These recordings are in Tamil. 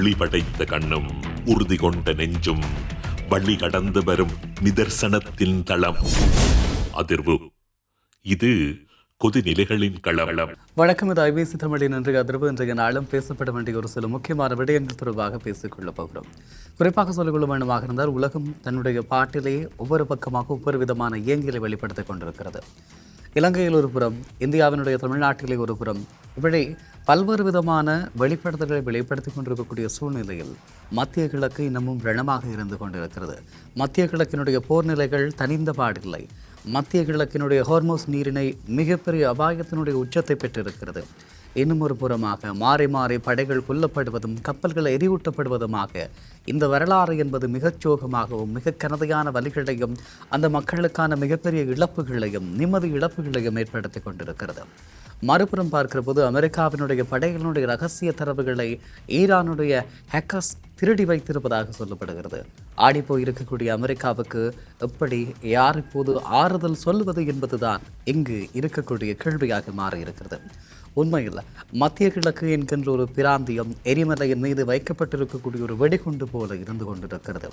உளி படைத்த கண்ணும் உறுதி கொண்ட நெஞ்சும் வழி கடந்து வரும் நிதர்சனத்தின் தளம். அதிர்வு இது கொதிநிலைகளின் களவளம். வணக்கம், இது ஐபிசி தமிழின் இன்றைய அதிர்வு. இன்றைய நாளும் பேசப்பட வேண்டிய ஒரு சில முக்கியமான விடயங்கள் தொடர்பாக பேசிக்கொள்ளப் போகிறோம். குறிப்பாக சொல்லிக்கொள்ள வேண்டுமாக இருந்தால், உலகம் தன்னுடைய பாட்டிலே ஒவ்வொரு பக்கமாக ஒவ்வொரு விதமான இயங்கியலை வெளிப்படுத்திக் கொண்டிருக்கிறது. இலங்கையில் ஒரு புறம், இந்தியாவினுடைய தமிழ்நாட்டிலே ஒரு புறம், இப்படி பல்வேறு விதமான வெளிப்படுத்தல்களை வெளிப்படுத்திக் கொண்டிருக்கக்கூடிய சூழ்நிலையில் மத்திய கிழக்கு இன்னமும் ரணமாக இருந்து கொண்டிருக்கிறது. மத்திய கிழக்கினுடைய போர் நிலைகள் தனிந்த பாடில்லை. மத்திய கிழக்கினுடைய ஹோர்மோஸ் நீரிணை மிகப்பெரிய அபாயத்தினுடைய உச்சத்தை பெற்றிருக்கிறது. இன்னும் ஒரு புறமாக மாறி மாறி படைகள் கொல்லப்படுவதும் கப்பல்கள் எரியூட்டப்படுவதுமாக இந்த வரலாறு என்பது மிகச் சோகமாகவும் மிக கனதையான வலிகளையும் அந்த மக்களுக்கான மிகப்பெரிய இழப்புகளையும் நிம்மதி இழப்புகளையும் ஏற்படுத்தி கொண்டிருக்கிறது. மறுபுறம் பார்க்கிற போது அமெரிக்காவினுடைய படைகளினுடைய இரகசிய தரவுகளை ஈரானுடைய ஹேக்கர்ஸ் திருடி வைத்திருப்பதாக சொல்லப்படுகிறது. ஆடிப்போய் இருக்கக்கூடிய அமெரிக்காவுக்கு எப்படி யார் இப்போது ஆறுதல் சொல்வது என்பதுதான் இங்கு இருக்கக்கூடிய கேள்வியாக மாறியிருக்கிறது. உண்மையில் மத்திய கிழக்கு என்கின்ற ஒரு பிராந்தியம் எரிமலையின் மீது வைக்கப்பட்டிருக்கக்கூடிய ஒரு வெடிகுண்டு போல இருந்து கொண்டிருக்கிறது.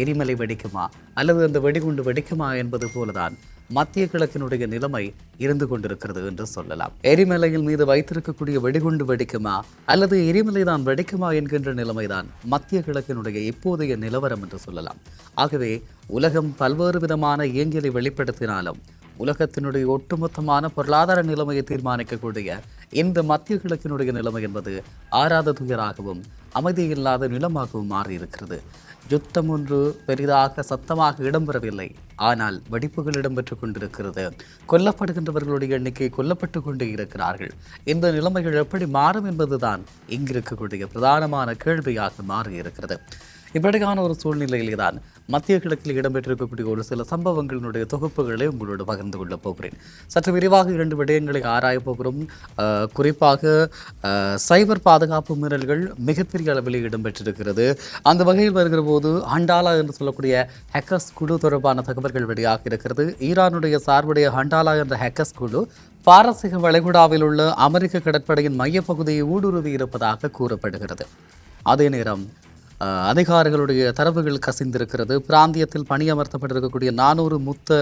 எரிமலை வெடிக்குமா அல்லது அந்த வெடிகுண்டு வெடிக்குமா என்பது போலதான் மத்திய கிழக்கினுடைய நிலைமை இருந்து கொண்டிருக்கிறது என்று சொல்லலாம். எரிமலையின் மீது வைத்திருக்கக்கூடிய வெடிகுண்டு வெடிக்குமா அல்லது எரிமலை தான் வெடிக்குமா என்கின்ற நிலைமைதான் மத்திய கிழக்கினுடைய இப்போதைய நிலவரம் என்று சொல்லலாம். ஆகவே உலகம் பல்வேறு விதமான இயங்கியலை வெளிப்படுத்தினாலும் உலகத்தினுடைய ஒட்டுமொத்தமான பொருளாதார நிலைமையை தீர்மானிக்கக்கூடிய இந்த மத்திய கிழக்கினுடைய நிலைமை என்பது ஆறாத துயராகவும் அமைதியில்லாத நிலமாகவும் மாறியிருக்கிறது. யுத்தம் ஒன்று பெரிதாக சத்தமாக இடம்பெறவில்லை, ஆனால் வெடிப்புகள் இடம்பெற்றுக் கொண்டிருக்கிறது. கொல்லப்படுகின்றவர்களுடைய எண்ணிக்கை கொல்லப்பட்டு கொண்டே இருக்கிறார்கள். இந்த நிலைமைகள் எப்படி மாறும் என்பதுதான் இங்கிருக்கக்கூடிய பிரதானமான கேள்வியாக மாறியிருக்கிறது. இப்படியான ஒரு சூழ்நிலையிலே தான் மத்திய கிழக்கில் இடம்பெற்றிருக்கக்கூடிய ஒரு சில சம்பவங்களினுடைய தொகுப்புகளை உங்களோடு பகிர்ந்து கொள்ளப் போகிறேன். சற்று விரிவாக 2 விடயங்களை ஆராயப் போகிறோம். குறிப்பாக சைபர் பாதுகாப்பு மீறல்கள் மிகப்பெரிய அளவில் இடம்பெற்றிருக்கிறது. அந்த வகையில் வருகிற போது ஹண்டாலா என்று சொல்லக்கூடிய ஹேக்கர்ஸ் குழு தொடர்பான தகவல்கள் வெளியாக இருக்கிறது. ஈரானுடைய சார்புடைய ஹண்டாலா என்ற ஹேக்கர்ஸ் குழு பாரசீக வளைகுடாவில் உள்ள அமெரிக்க கடற்படையின் மையப்பகுதியை ஊடுருவி இருப்பதாக கூறப்படுகிறது. அதே நேரம் அதிகாரிகளுடைய தரவுகள் கசிந்திருக்கிறது. பிராந்தியத்தில் பணியமர்த்தப்பட்டிருக்கக்கூடிய 400 மூத்த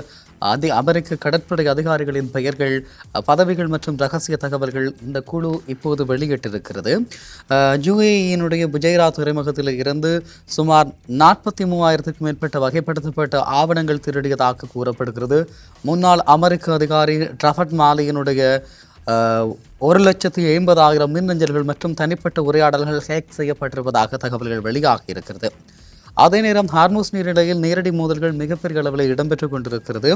அமெரிக்க கடற்படை அதிகாரிகளின் பெயர்கள், பதவிகள் மற்றும் ரகசிய தகவல்கள் இந்த குழு இப்போது வெளியிட்டிருக்கிறது. யுஏஇயினுடைய புஜைரா துறைமுகத்தில் இருந்து சுமார் 43,000க்கும் மேற்பட்ட வகைப்படுத்தப்பட்ட ஆவணங்கள் திருடியதாக கூறப்படுகிறது. முன்னாள் அமெரிக்க அதிகாரி ட்ரஃபட் மாலியினுடைய 1,50,000 மின்னஞ்சல்கள் மற்றும் தனிப்பட்ட உரையாடல்கள் ஹேக் செய்யப்பட்டிருப்பதாக தகவல்கள் வெளியாகி இருக்கிறது. அதே நேரம் ஹார்மோஸ் நீரிணையில் நேரடி மோதல்கள் மிகப்பெரிய அளவில் இடம்பெற்றுக் கொண்டிருக்கிறது.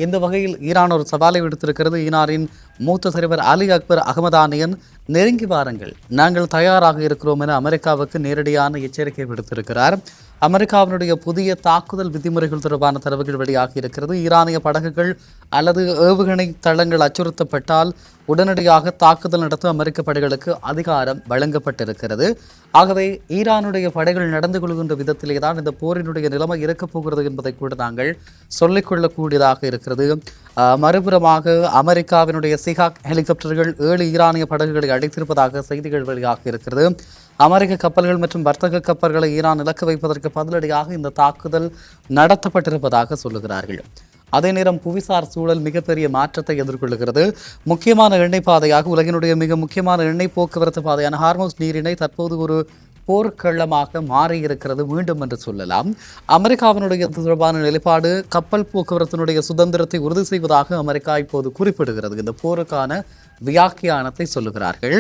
இந்த வகையில் ஈரான் ஒரு சவாலை விடுத்திருக்கிறது. ஈரானின் மூத்த தலைவர் அலி அக்பர் அகமதானியன் நெருங்கி வாருங்கள், நாங்கள் தயாராக இருக்கிறோம் என அமெரிக்காவுக்கு நேரடியான எச்சரிக்கை விடுத்திருக்கிறார். அமெரிக்காவினுடைய புதிய தாக்குதல் விதிமுறைகள் தொடர்பான தரவுகள் வெளியாகி இருக்கிறது. ஈரானிய படகுகள் அல்லது ஏவுகணை தளங்கள் அச்சுறுத்தப்பட்டால் உடனடியாக தாக்குதல் நடத்த அமெரிக்க படைகளுக்கு அதிகாரம் வழங்கப்பட்டிருக்கிறது. ஆகவே ஈரானுடைய படைகள் நடந்து கொள்கின்ற விதத்திலே தான் இந்த போரினுடைய நிலைமை இருக்கப் போகிறது என்பதை கூட நாங்கள் சொல்லிக்கொள்ளக்கூடியதாக இருக்கிறது. மறுபுறமாக அமெரிக்காவினுடைய சிகாக் ஹெலிகாப்டர்கள் 7 ஈரானிய படகுகளை அடைத்திருப்பதாக செய்திகள் வெளியாக இருக்கிறது. அமெரிக்க கப்பல்கள் மற்றும் வர்த்தக கப்பல்களை ஈரான் இலக்கு வைப்பதற்கு பதிலடியாக இந்த தாக்குதல் நடத்தப்பட்டிருப்பதாக சொல்லுகிறார்கள். அதே நேரம் புவிசார் சூழல் மிகப்பெரிய மாற்றத்தை எதிர்கொள்கிறது. முக்கியமான எண்ணெய் பாதையாக உலகினுடைய மிக முக்கியமான எண்ணெய் போக்குவரத்து பாதையான ஹார்மோஸ் நீரிணை தற்போது ஒரு போர்க்களமாக மாறியிருக்கிறது மீண்டும் என்று சொல்லலாம். அமெரிக்காவினுடைய தொடர்பான நிலைப்பாடு கப்பல் போக்குவரத்தினுடைய சுதந்திரத்தை உறுதி செய்வதாக அமெரிக்கா இப்போது குறிப்பிடுகிறது. இந்த போருக்கான வியாக்கியானத்தை சொல்லுகிறார்கள்.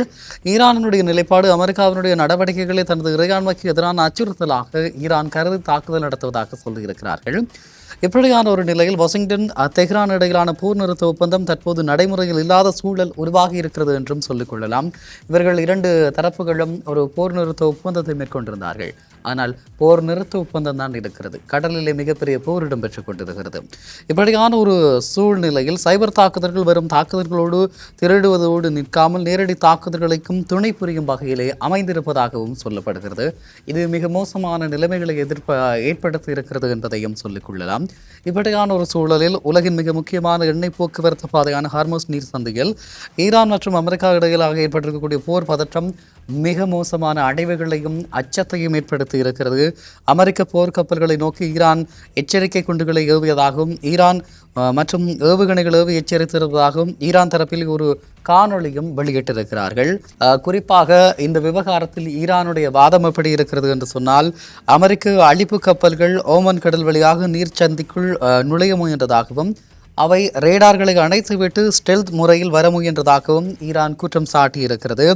ஈரானுடைய நிலைப்பாடு அமெரிக்காவினுடைய நடவடிக்கைகளை தனது இறையாண்மைக்கு எதிரான அச்சுறுத்தலாக ஈரான் கருதி தாக்குதல் நடத்துவதாக சொல்லியிருக்கிறார்கள். இப்படியான ஒரு நிலையில் வாஷிங்டன் தெஹ்ரான் இடையிலான போர் நிறுத்த ஒப்பந்தம் தற்போது நடைமுறையில் இல்லாத சூழல் உருவாகி இருக்கிறது என்றும் சொல்லிக் கொள்ளலாம். இவர்கள் 2 தரப்புகளும் ஒரு போர் நிறுத்த ஒப்பந்தத்தை மேற்கொண்டிருந்தார்கள். ஆனால் போர் நிறுத்த ஒப்பந்தம் தான் இருக்கிறது. கடலிலே மிகப்பெரிய போர் இடம்பெற்றுக் கொண்டிருக்கிறது. இப்படியான ஒரு சூழ்நிலையில் சைபர் தாக்குதல்கள் வரும் தாக்குதல்களோடு திருடுவதோடு நிற்காமல் நேரடி தாக்குதல்களுக்கும் துணை புரியும் வகையிலே அமைந்திருப்பதாகவும் சொல்லப்படுகிறது. இது மிக மோசமான நிலைமைகளை ஏற்படுத்தி இருக்கிறது என்பதையும் சொல்லிக் கொள்ளலாம். இப்படியான ஒரு சூழலில் உலகின் மிக முக்கியமான எண்ணெய் போக்குவரத்து பாதையான ஹார்மோஸ் நீர் சந்தையில் ஈரான் மற்றும் அமெரிக்கா இடையிலாக ஏற்பட்டிருக்கக்கூடிய போர் பதற்றம் மிக மோசமான அடைவுகளையும் அச்சத்தையும் ஏற்படுத்தி இருக்கிறது. அமெரிக்க போர்க்கப்பல்களை நோக்கி ஈரான் எச்சரிக்கை குண்டுகளை ஏவியதாகவும் ஈரான் மற்றும் ஏவுகணைகள் ஏவி எச்சரித்திருப்பதாகவும் ஈரான் தரப்பில் ஒரு காணொளியும் வெளியிட்டிருக்கிறார்கள். குறிப்பாக இந்த விவகாரத்தில் ஈரானுடைய வாதம் எப்படி இருக்கிறது என்று சொன்னால், அமெரிக்க அழிப்பு கப்பல்கள் ஓமன் கடல் வழியாக நீர்ச்சந்திக்குள் நுழைய முயன்றதாகவும் அவை ரேடார்களை அணைத்துவிட்டு ஸ்டெல்த் முறையில் வர முயன்றதாகவும் ஈரான் குற்றம் சாட்டியிருக்கிறது.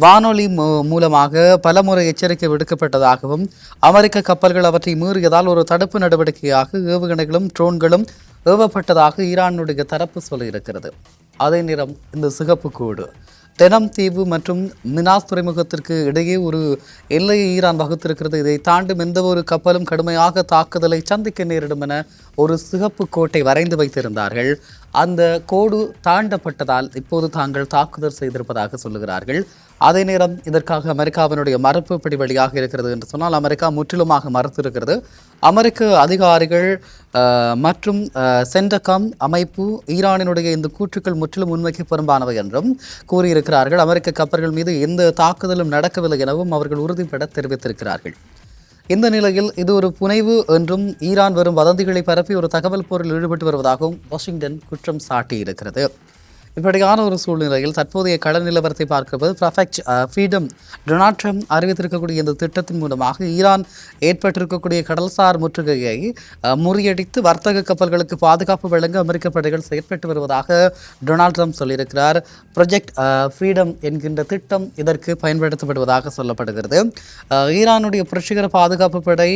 வானொலி மூலமாக பலமுறை எச்சரிக்கை விடுக்கப்பட்டதாகவும் அமெரிக்க கப்பல்கள் அவற்றை மீறியதால் ஒரு தடுப்பு நடவடிக்கையாக ஏவுகணைகளும் ட்ரோன்களும் ஏவப்பட்டதாக ஈரானுடைய தரப்பு சொல்லியிருக்கிறது. அதே நேரம் இந்த சிகப்பு கோடு தெனம் தீவு மற்றும் மினாஸ் துறைமுகத்திற்கு இடையே ஒரு எல்லையை ஈரான் வகுத்திருக்கிறது. இதை தாண்டும் எந்த ஒரு கப்பலும் கடுமையாக தாக்குதலை சந்திக்க நேரிடும் என ஒரு சிகப்பு கோட்டை வரைந்து வைத்திருந்தார்கள். அந்த கோடு தாண்டப்பட்டதால் இப்போது தாங்கள் தாக்குதல் செய்திருப்பதாக சொல்லுகிறார்கள். அதே நேரம் இதற்காக அமெரிக்காவினுடைய மறுப்பு இப்படி வழியாக இருக்கிறது என்று சொன்னால், அமெரிக்கா முற்றிலுமாக மறுத்திருக்கிறது. அமெரிக்க அதிகாரிகள் மற்றும் சென்டகாம் அமைப்பு ஈரானினுடைய இந்த கூற்றுக்கள் முற்றிலும் உண்மைக்கு புறம்பானவை என்றும் கூறியிருக்கிறார்கள். அமெரிக்க கப்பல்கள் மீது எந்த தாக்குதலும் நடக்கவில்லை எனவும் அவர்கள் உறுதிபட தெரிவித்திருக்கிறார்கள். இந்த நிலையில் இது ஒரு புனைவு என்றும் ஈரான் வரும் வதந்திகளை பரப்பி ஒரு தகவல் போரில் ஈடுபட்டு வருவதாகவும் வாஷிங்டன் குற்றம் சாட்டியிருக்கிறது. இப்படியான ஒரு சூழ்நிலையில் தற்போதைய கள நிலவரத்தை பார்க்கும்போது ப்ரொஜெக்ட் ஃப்ரீடம் டொனால்ட் ட்ரம்ப் அறிவித்திருக்கக்கூடிய இந்த திட்டத்தின் மூலமாக ஈரான் ஏற்பட்டிருக்கக்கூடிய கடல்சார் முற்றுகையை முறியடித்து வர்த்தக கப்பல்களுக்கு பாதுகாப்பு வழங்க அமெரிக்க படைகள் செயற்பட்டு வருவதாக டொனால்ட் ட்ரம்ப் சொல்லியிருக்கிறார். ப்ரொஜெக்ட் ஃப்ரீடம் என்கின்ற திட்டம் இதற்கு பயன்படுத்தப்படுவதாக சொல்லப்படுகிறது. ஈரானுடைய புரட்சிகர பாதுகாப்பு படை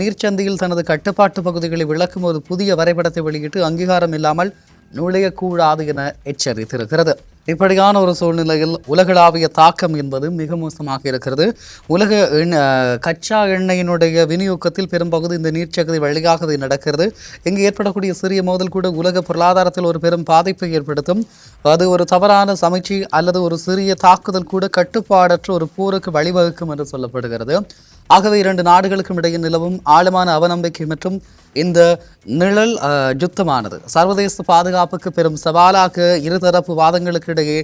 நீர்ச்சந்தியில் தனது கட்டுப்பாட்டு பகுதிகளை விளக்கும் ஒரு புதிய வரைபடத்தை வெளியிட்டு அங்கீகாரம் இல்லாமல் நுழையக்கூடாது என எச்சரித்திருக்கிறது. இப்படியான ஒரு சூழ்நிலையில் உலகளாவிய தாக்கம் என்பது மிக மோசமாக இருக்கிறது. உலக கச்சா எண்ணெயினுடைய விநியோகத்தில் பெரும்பகுதி இந்த நீர்ச்சகதி வழியாகவே நடக்கிறது. இங்கு ஏற்படக்கூடிய சிறிய மோதல் கூட உலக பொருளாதாரத்தில் ஒரு பெரும் பாதிப்பை ஏற்படுத்தும். அது ஒரு தவறான சமைச்சி அல்லது ஒரு சிறிய தாக்குதல் கூட கட்டுப்பாடற்ற ஒரு போருக்கு வழிவகுக்கும் என்று சொல்லப்படுகிறது. ஆகவே இரண்டு நாடுகளுக்கும் இடையே நிலவும் ஆழமான அவநம்பிக்கை மற்றும் இந்த நிழல் யுத்தமானது சர்வதேச பாதுகாப்புக்கு பெரும் சவாலாக இருதரப்பு வாதங்களுக்கு இடையே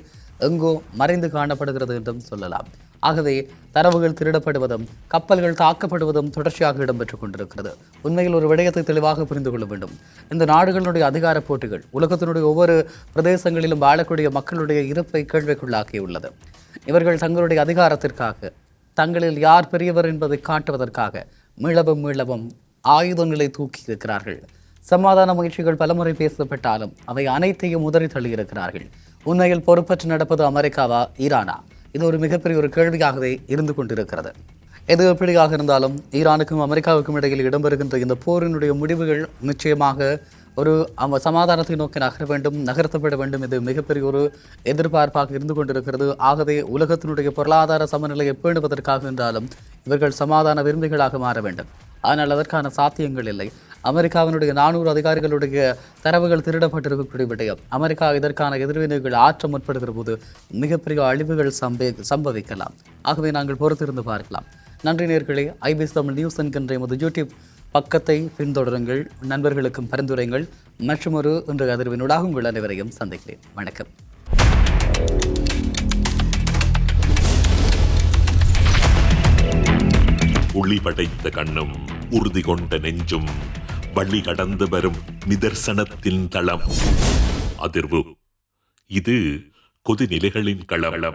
எங்கோ மறைந்து காணப்படுகிறது என்றும் சொல்லலாம். ஆகவே தரவுகள் திருடப்படுவதும் கப்பல்கள் தாக்கப்படுவதும் தொடர்ச்சியாக இடம்பெற்றுக் கொண்டிருக்கிறது. உண்மையில் ஒரு விடயத்தை தெளிவாக புரிந்து கொள்ள வேண்டும். இந்த நாடுகளுடைய அதிகார போட்டிகள் உலகத்தினுடைய ஒவ்வொரு பிரதேசங்களிலும் வாழக்கூடிய மக்களுடைய இருப்பை கேள்விக்குள்ளாக்கியுள்ளது. இவர்கள் தங்களுடைய அதிகாரத்திற்காக தங்களில் யார் பெரியவர் என்பதை காட்டுவதற்காக மீளவும் ஆயுதங்களை தூக்கி இருக்கிறார்கள். சமாதான முயற்சிகள் பலமுறை பேசப்பட்டாலும் அவை அனைத்தையும் உதறி தள்ளியிருக்கிறார்கள். உண்மையில் பொறுப்பற்று நடப்பது அமெரிக்காவா ஈரானா? இது ஒரு மிகப்பெரிய ஒரு கேள்வியாகவே இருந்து கொண்டிருக்கிறது. எது எப்படியாக இருந்தாலும் ஈரானுக்கும் அமெரிக்காவுக்கும் இடையில் இடம்பெறுகின்ற இந்த போரினுடைய முடிவுகள் நிச்சயமாக ஒரு சமாதானத்தை நோக்கி நகர்த்தப்பட வேண்டும். இது மிகப்பெரிய ஒரு எதிர்பார்ப்பாக இருந்து கொண்டிருக்கிறது. ஆகவே உலகத்தினுடைய பொருளாதார சமநிலையை பேணுவதற்காக என்றாலும் இவர்கள் சமாதான விரும்பிகளாக மாற வேண்டும். ஆனால் அதற்கான சாத்தியங்கள் இல்லை. அமெரிக்காவினுடைய 400 அதிகாரிகளுடைய தரவுகள் திருடப்பட்டிருக்கக்கூடிய விடயம் அமெரிக்கா இதற்கான எதிர்வினைகள் ஆற்ற முற்படுகிற போது மிகப்பெரிய அழிவுகள் சம்பவிக்கலாம். ஆகவே நாங்கள் பொறுத்திருந்து பார்க்கலாம். நன்றி நேயர்களே. IBS தமிழ் நியூஸ் என்கின்ற எமது யூடியூப் பக்கத்தை பின்தொடருங்கள், நண்பர்களுக்கும் பரிந்துரைங்கள். மற்றும் ஒரு இன்றைய அதிர்வினூடாக உங்கள் அனைவரையும் சந்திக்கிறேன். வணக்கம். ஒளி படைத்த கண்ணும் உறுதி கொண்ட நெஞ்சும் வழி கடந்து வரும் நிதர்சனத்தின் தளம் அதிர்வு. இது கொதிநிலைகளின் களம்.